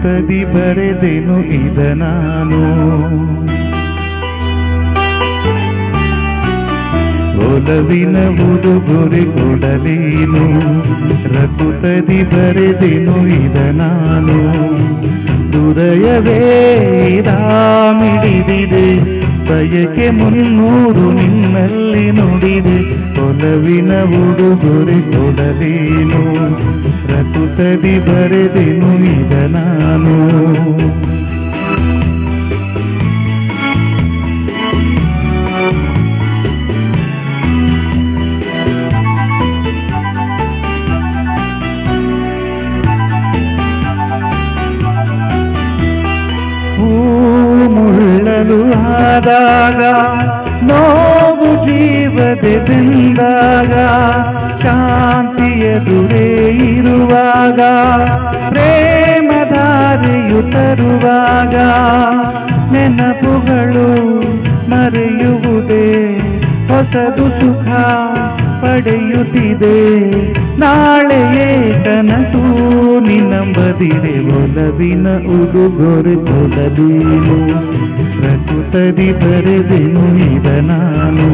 ರಕುತದಿ ಬರೆದೆನು ಇದ ನಾನು. ಒಲವಿನ ಉಡುಗೊರೆ ಕೊಡಲೇನು, ರಕುತದಿ ಬರೆದೆನು ಇದ ನಾನು. ಹೃದಯವೇ ಮಿಡಿದಿದೆ, ಬಯಕೆ 300 ನಿನ್ನಲ್ಲಿ ನುಡಿದೆ. ಒಲವಿನ ಉಡುಗೊರೆ ಕೊಡಲೇನು, ರಕುತದಿ ಬರೆದೆನು ಇದ ನಾನು. ಮುಳ್ಳಲು ಆದಾಗ, ನೋವು ಜೀವದೆ ಬೆಂದಾಗ, ಶಾಂತಿಯದುರೇ ಇರುವಾಗ, ಪ್ರೇಮಧಾರೆಯು ತರುವಾಗ, ನೆನಪುಗಳು ಮರೆಯುವುದೇ, ಹೊಸದು ಸುಖ ಪಡೆಯುತ್ತಿದೆ. ನಾಳೆಯೇ ಕನಸು ನಿನಂಬದಿದೆ, ಒಲವಿನ ಉಡುಗೊರೆ ಕೊಡಲೇನು, ರಕುತದಿ ಬರೆದೆನು ಇದ ನಾನು.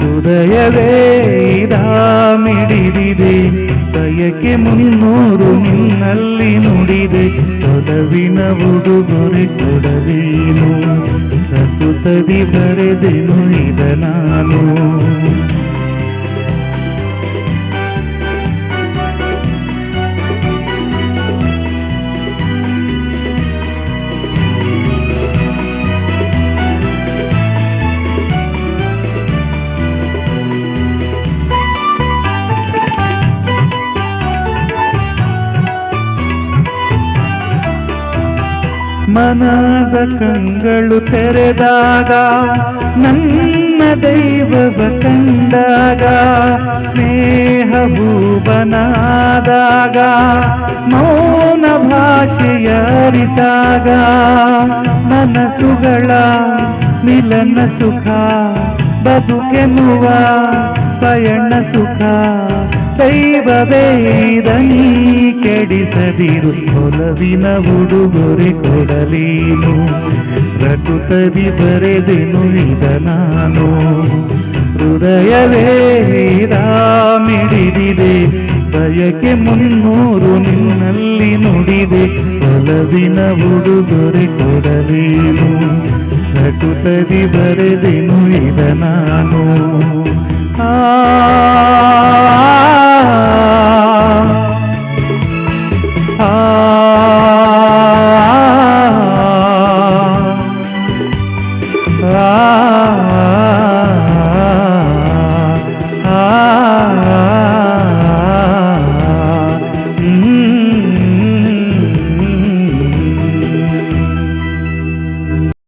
ಹೃದಯವೇ ಮಿಡಿದಿದೆ, ಬಯಕೆ 300 ನಿನ್ನಲ್ಲಿ ನುಡಿದೆ. ಒಲವಿನ ಉಡುಗೊರೆ ಕೊಡಲೇನು, ರಕುತದಿ ಬರೆದೆನು ಇದ ನಾನು. ಮನದ ಕಂಗಳು ತೆರೆದಾಗ, ನನ್ನ ದೈವವ ಕಂಡಾಗ, ಸ್ನೇಹ ಭೂವನಾದಾಗ, ಮೌನ ಭಾಷೆಯ ಅರಿತಾಗ, ಮನಸ್ಸುಗಳ ಮಿಲನ ಸುಖ, ಬದುಕೆನ್ನುವ ಪಯಣ ಸುಖ. ದೈವವೇ ನೀ ಕೆಡಿಸದಿರು, ಒಲವಿನ ಉಡುಗೊರೆ ಕೊಡಲೇನು, ರಕುತದಿ ಬರೆದೆನು ಇದ ನಾನು. ಹೃದಯವೇ ಮಿಡಿದಿದೆ, ಬಯಕೆ 300 ನಿನ್ನಲ್ಲಿ ನುಡಿದೆ. ಒಲವಿನ ಉಡುಗೊರೆ ಕೊಡಲೇನು, ರಕುತದಿ ಬರೆದೆನು ಇದ ನಾನು.